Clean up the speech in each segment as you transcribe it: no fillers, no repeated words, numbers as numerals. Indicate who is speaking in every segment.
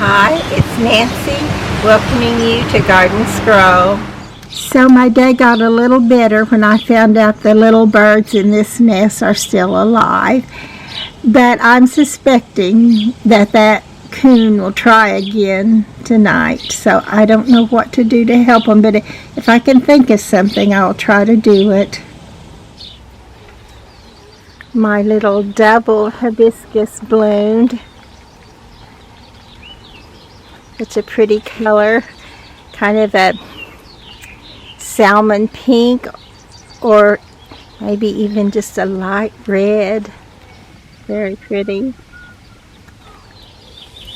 Speaker 1: Hi, it's Nancy welcoming you to Garden Scroll. So my day got a little better when I found out the little birds in this nest are still alive. But I'm suspecting that coon will try again tonight. So I don't know what to do to help him, but if I can think of something, I'll try to do it. My little double hibiscus bloomed. It's a pretty color, kind of a salmon pink or maybe even just a light red. Very pretty.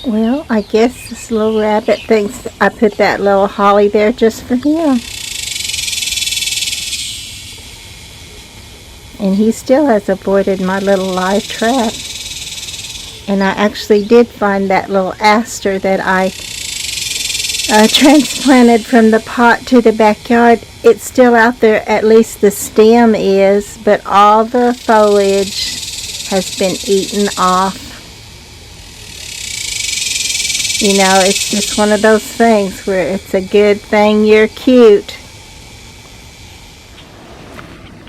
Speaker 1: Well, I guess this little rabbit thinks I put that little holly there just for him. And he still has avoided my little live trap. And I actually did find that little aster that I transplanted from the pot to the backyard. It's still out there, at least the stem is, but all the foliage has been eaten off. You know, it's just one of those things where it's a good thing you're cute.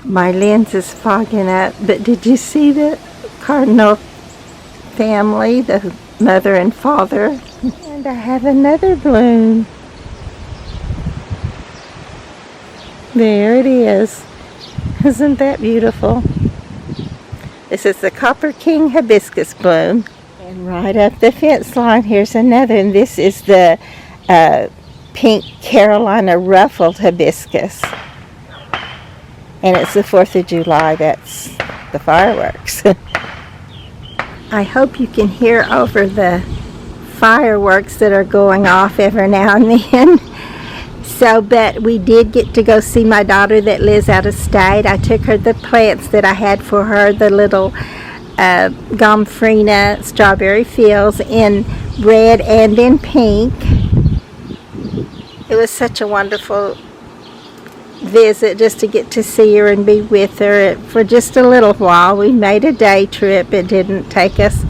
Speaker 1: My lens is fogging up, but did you see the cardinal family, the mother and father? And I have another bloom. There it is. Isn't that beautiful? This is the Copper King hibiscus bloom. And right up the fence line, here's another. And this is the pink Carolina ruffled hibiscus. And it's the 4th of July. That's the fireworks. I hope you can hear over the fireworks that are going off every now and then. But we did get to go see my daughter that lives out of state. I took her the plants that I had for her, the little Gomphrena strawberry fields in red and in pink. It was such a wonderful visit just to get to see her and be with her for just a little while. We made a day trip. It didn't take us,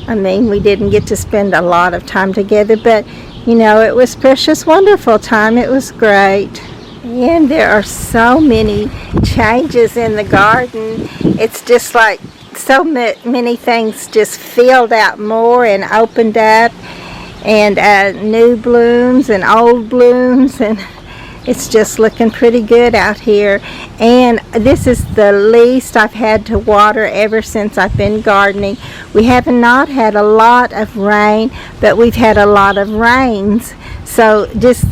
Speaker 1: we didn't get to spend a lot of time together, but you know, it was precious, wonderful time. It was great. And there are so many changes in the garden. It's just like so many things just filled out more and opened up, and new blooms and old blooms, and it's just looking pretty good out here. And this is the least I've had to water ever since I've been gardening. We have not had a lot of rain, but we've had a lot of rains. So just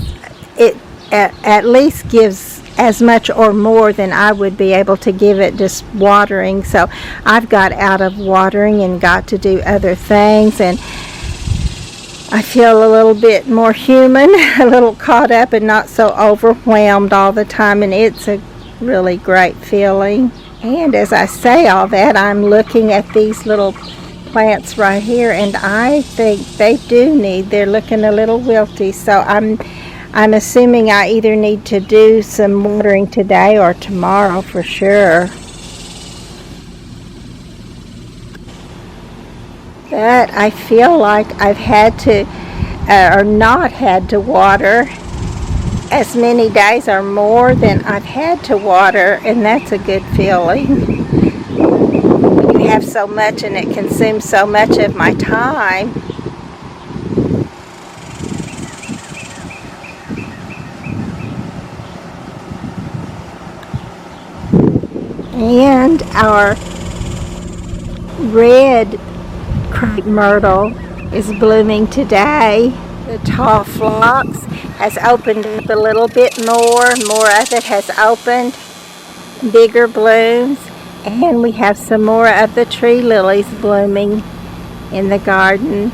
Speaker 1: it at least gives as much or more than I would be able to give it just watering. So I've got out of watering and got to do other things, and I feel a little bit more human, a little caught up and not so overwhelmed all the time, and it's a really great feeling. And as I say all that, I'm looking at these little plants right here, and I think they're looking a little wilty, so I'm assuming I either need to do some watering today or tomorrow for sure. But I feel like I've had to, or not had to water as many days or more than I've had to water, and that's a good feeling. You have so much and it consumes so much of my time. And our red crepe myrtle is blooming today. The tall phlox has opened up a little bit more of it has opened, bigger blooms, and we have some more of the tree lilies blooming in the garden.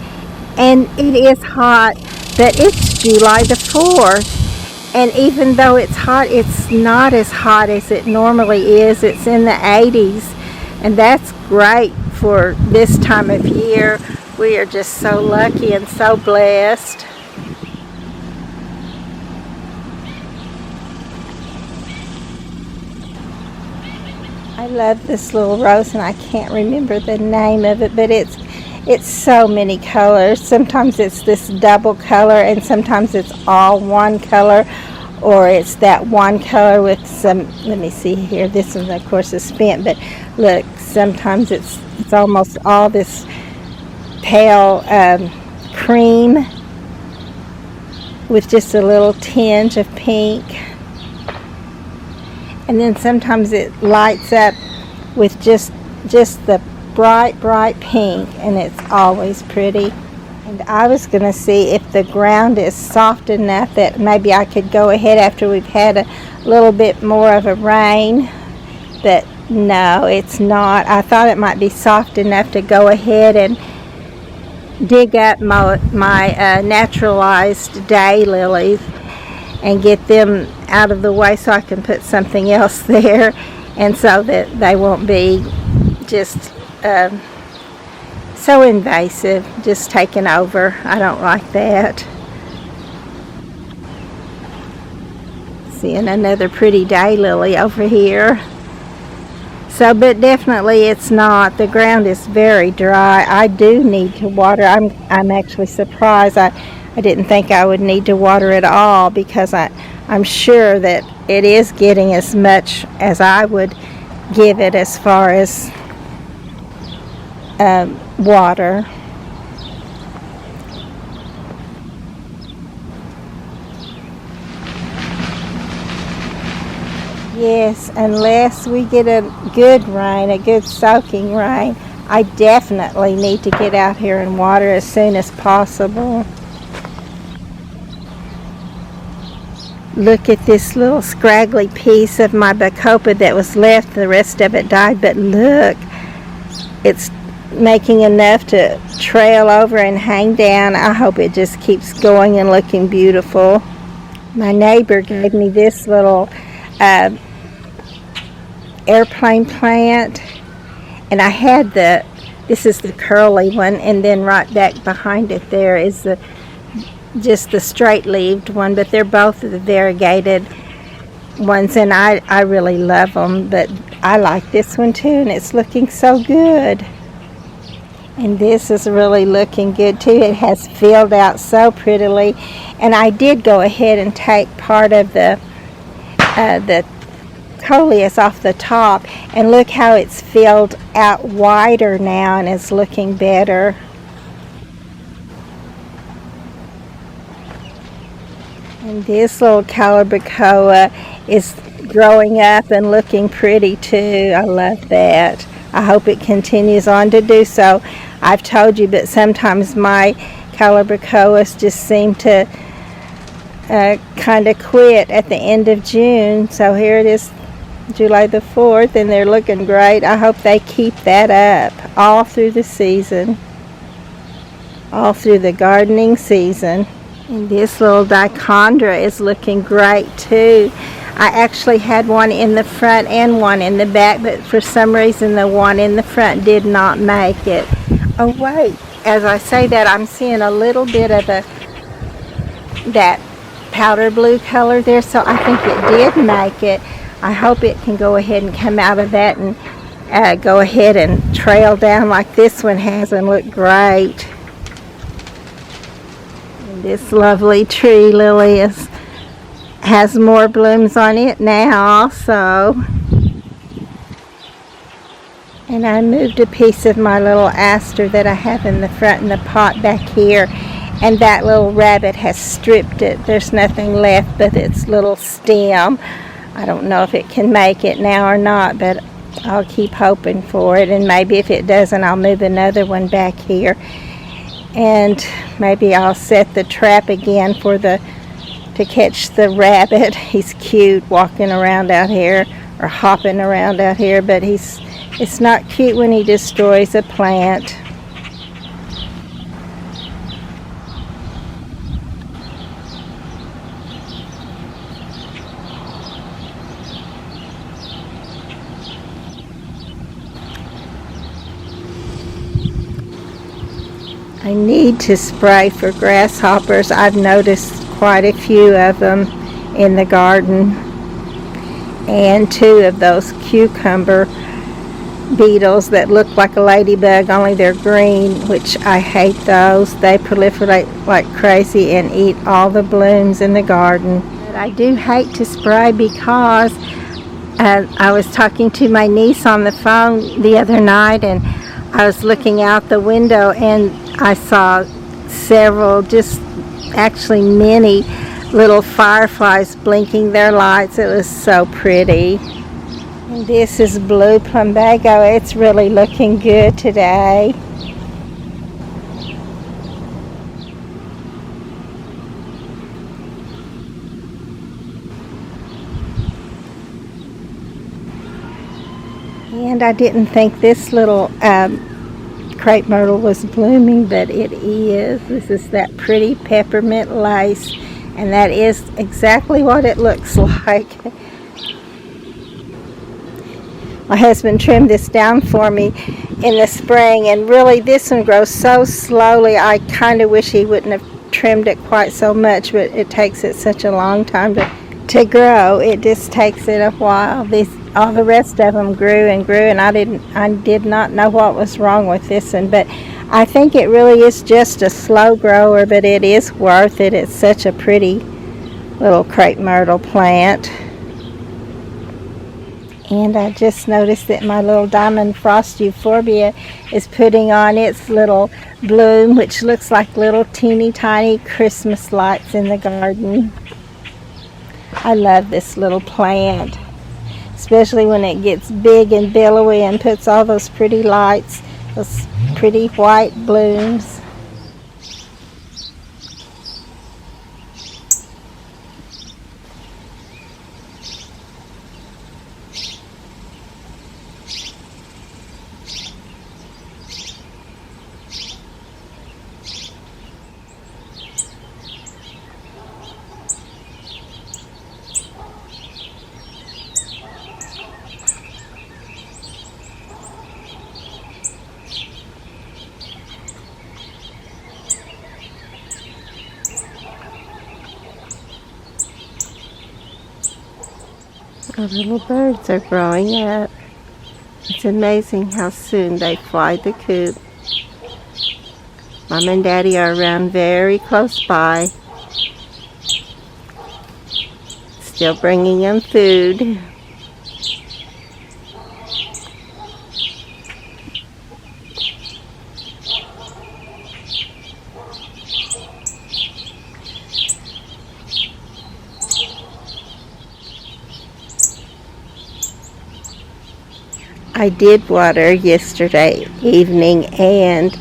Speaker 1: And it is hot, but it's July the 4th, and even though it's hot, it's not as hot as it normally is. It's in the 80s, and that's great for this time of year. We are just so lucky and so blessed. I love this little rose, and I can't remember the name of it, but It's so many colors. Sometimes it's this double color, and sometimes it's all one color, or it's that one color with some, let me see here, this one of course is spent, but look, sometimes it's almost all this pale cream with just a little tinge of pink. And then sometimes it lights up with just the bright pink, and it's always pretty. And I was going to see if the ground is soft enough that maybe I could go ahead after we've had a little bit more of a rain, but no, it's not. I thought it might be soft enough to go ahead and dig up my naturalized daylilies and get them out of the way so I can put something else there, and so that they won't be just so invasive, just taking over. I don't like that. Seeing another pretty daylily over here. So, but definitely it's not. The ground is very dry. I do need to water. I'm actually surprised. I didn't think I would need to water at all, because I'm sure that it is getting as much as I would give it as far as water. Yes, unless we get a good rain, a good soaking rain, I definitely need to get out here and water as soon as possible. Look at this little scraggly piece of my bacopa that was left. The rest of it died, but look, it's making enough to trail over and hang down. I hope it just keeps going and looking beautiful. My neighbor gave me this little airplane plant, and I had this is the curly one, and then right back behind it there is just the straight-leaved one, but they're both the variegated ones, and I really love them, but I like this one too, and it's looking so good. And this is really looking good too. It has filled out so prettily, and I did go ahead and take part of the coleus off the top, and look how it's filled out wider now and it's looking better. And this little calibrachoa is growing up and looking pretty too. I love that. I hope it continues on to do so. I've told you, but sometimes my calibrachoas just seem to kind of quit at the end of June. So here it is, July the 4th, and they're looking great. I hope they keep that up all through the season, all through the gardening season. And this little dichondra is looking great too. I actually had one in the front and one in the back, but for some reason the one in the front did not make it. Oh wait, as I say that, I'm seeing a little bit of that powder blue color there, so I think it did make it. I hope it can go ahead and come out of that and go ahead and trail down like this one has and look great. And this lovely tree lily has more blooms on it now also. And I moved a piece of my little aster that I have in the front in the pot back here, and that little rabbit has stripped it. There's nothing left but its little stem. I don't know if it can make it now or not, but I'll keep hoping for it, and maybe if it doesn't, I'll move another one back here, and maybe I'll set the trap again to catch the rabbit. He's cute walking around out here, or hopping around out here, but it's not cute when he destroys a plant. I need to spray for grasshoppers. I've noticed quite a few of them in the garden, and 2 of those cucumber beetles that look like a ladybug, only they're green, which I hate those. They proliferate like crazy and eat all the blooms in the garden. But I do hate to spray because I was talking to my niece on the phone the other night, and I was looking out the window and I saw several, just actually many little fireflies blinking their lights. It was so pretty. And this is blue plumbago. It's really looking good today. And I didn't think this little crepe myrtle was blooming, but it is. This is that pretty peppermint lace, and that is exactly what it looks like. My husband trimmed this down for me in the spring, and really this one grows so slowly. I kind of wish he wouldn't have trimmed it quite so much, but it takes it such a long time to grow. It just takes it a while. All the rest of them grew and grew, and I did not know what was wrong with this one, but I think it really is just a slow grower, but it is worth it. It's such a pretty little crepe myrtle plant. And I just noticed that my little diamond frost euphorbia is putting on its little bloom, which looks like little teeny tiny Christmas lights in the garden. I love this little plant, especially when it gets big and billowy and puts all those pretty lights, those pretty white blooms. The little birds are growing up. It's amazing how soon they fly the coop. Mom and Daddy are around very close by, still bringing them food. I did water yesterday evening, and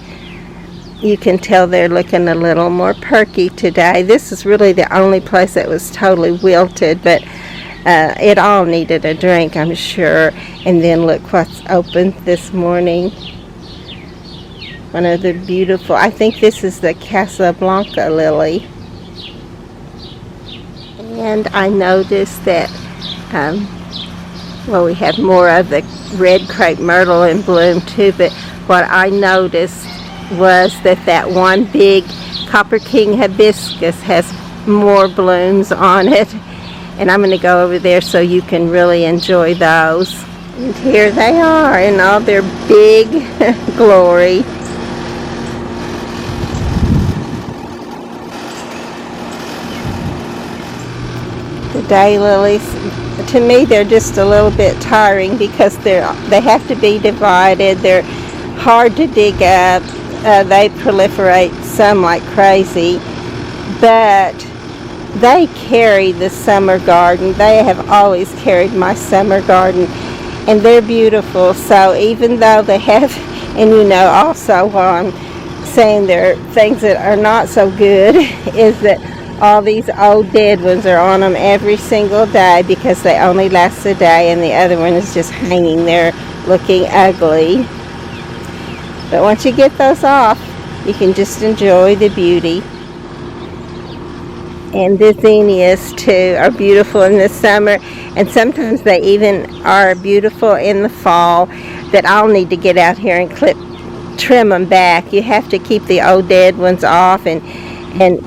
Speaker 1: you can tell they're looking a little more perky today. This is really the only place that was totally wilted, but it all needed a drink, I'm sure. And then look what's opened this morning. One of the beautiful, I think this is the Casablanca lily. And I noticed that we have more of the red crepe myrtle in bloom too, but what I noticed was that one big Copper King hibiscus has more blooms on it, and I'm going to go over there so you can really enjoy those. And here they are in all their big glory. The daylilies, to me, they're just a little bit tiring because they have to be divided. They're hard to dig up. They proliferate some like crazy, but they carry the summer garden. They have always carried my summer garden, and they're beautiful. So even though they have, and also while I'm saying there are things that are not so good, is that all these old dead ones are on them every single day because they only last a day, and the other one is just hanging there looking ugly. But once you get those off, you can just enjoy the beauty. And the zinnias too are beautiful in the summer, and sometimes they even are beautiful in the fall, that I'll need to get out here and trim them back. You have to keep the old dead ones off and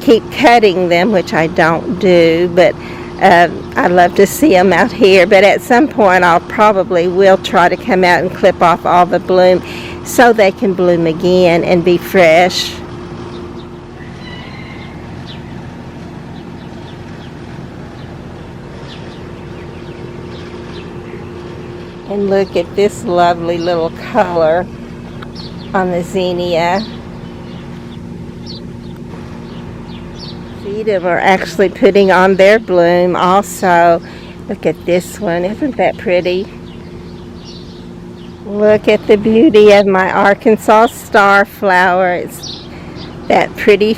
Speaker 1: keep cutting them, which I don't do, but I love to see them out here, but at some point I'll probably will try to come out and clip off all the bloom so they can bloom again and be fresh. And look at this lovely little color on the zinnia. Sedum are actually putting on their bloom also. Look at this one. Isn't that pretty? Look at the beauty of my Arkansas starflower. It's that pretty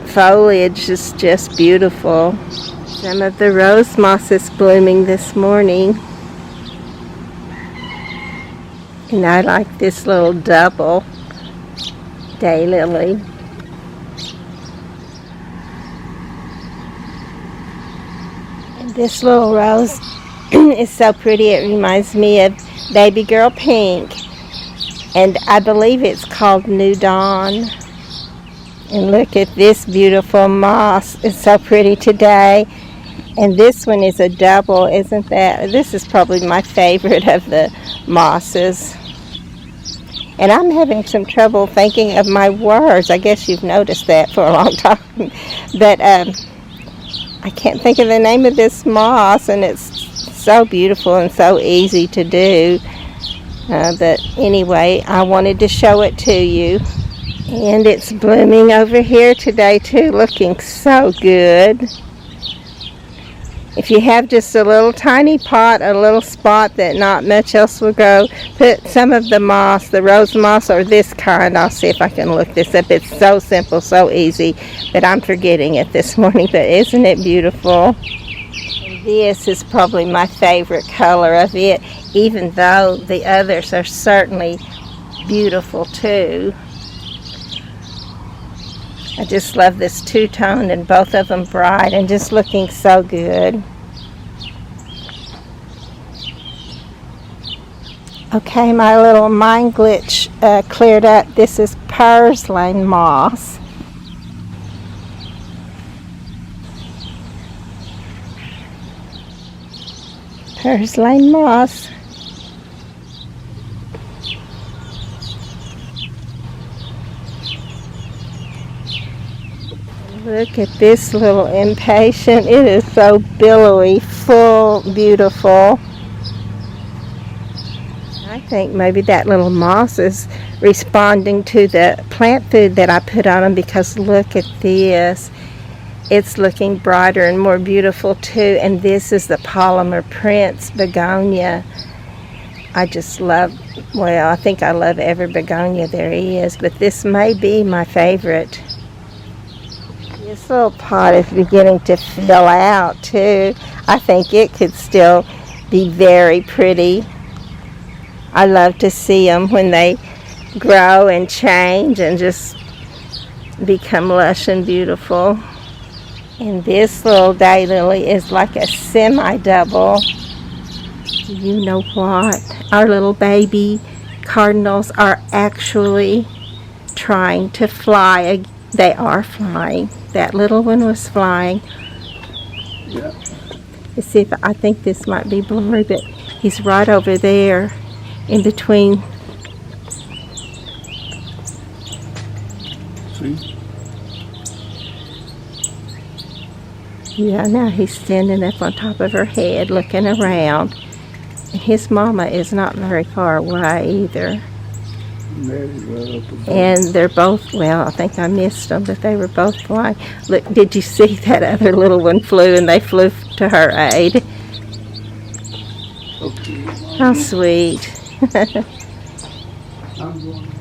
Speaker 1: foliage is just beautiful. Some of the rose moss is blooming this morning. And I like this little double daylily. And this little rose is so pretty. It reminds me of Baby Girl Pink. And I believe it's called New Dawn. And look at this beautiful moss. It's so pretty today. And this one is a double, isn't that? This is probably my favorite of the mosses. And I'm having some trouble thinking of my words. I guess you've noticed that for a long time. But I can't think of the name of this moss, and it's so beautiful and so easy to do. But anyway, I wanted to show it to you. And it's blooming over here today too, looking so good. If you have just a little tiny pot, a little spot that not much else will grow, put some of the moss, the rose moss or this kind. I'll see if I can look this up. It's so simple, so easy, but I'm forgetting it this morning. But isn't it beautiful? And this is probably my favorite color of it, even though the others are certainly beautiful too. I just love this two-tone and both of them bright and just looking so good. Okay, my little mind glitch cleared up. This is purslane moss. Purslane moss. Look at this little impatient. It is so billowy, full, beautiful. I think maybe that little moss is responding to the plant food that I put on them, because look at this. It's looking brighter and more beautiful too. And this is the Polymer Prince begonia. I just love, well, I think I love every begonia there is, but this may be my favorite. This little pot is beginning to fill out too. I think it could still be very pretty. I love to see them when they grow and change and just become lush and beautiful. And this little daylily is like a semi-double. You know what? Our little baby cardinals are actually trying to fly. They are flying. That little one was flying.
Speaker 2: Yeah.
Speaker 1: Let's see if I think this might be blurry, but he's right over there in between.
Speaker 2: See?
Speaker 1: Yeah, now he's standing up on top of her head looking around. And his mama is not very far away either. And they're both, well, I think I missed them, but they were both flying. Look, did you see that other little one flew and they flew to her aid?
Speaker 2: Okay.
Speaker 1: How sweet.
Speaker 2: I'm going.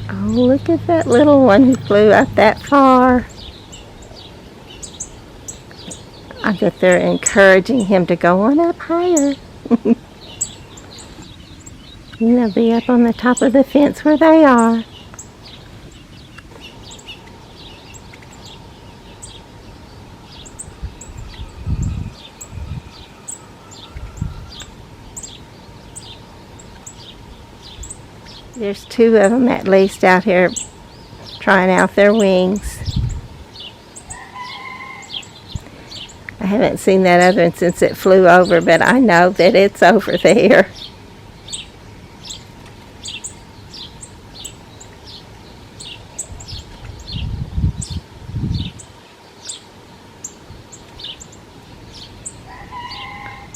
Speaker 1: Oh, look at that little one who flew out that far. I bet they're encouraging him to go on up higher. They'll be up on the top of the fence where they are. There's two of them at least out here trying out their wings. I haven't seen that other one since it flew over, but I know that it's over there.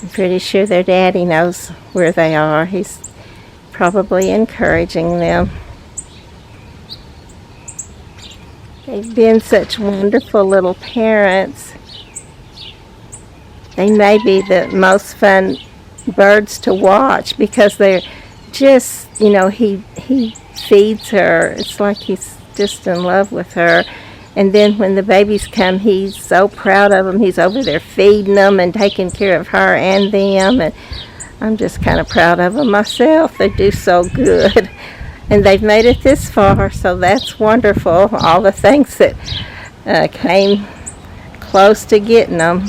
Speaker 1: I'm pretty sure their daddy knows where they are. He's probably encouraging them. They've been such wonderful little parents. They may be the most fun birds to watch because they're just, he feeds her. It's like he's just in love with her. And then when the babies come, he's so proud of them. He's over there feeding them and taking care of her and them. And I'm just kind of proud of them myself. They do so good. And they've made it this far, so that's wonderful. All the things that came close to getting them.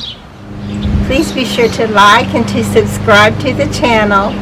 Speaker 1: Please be sure to like and to subscribe to the channel.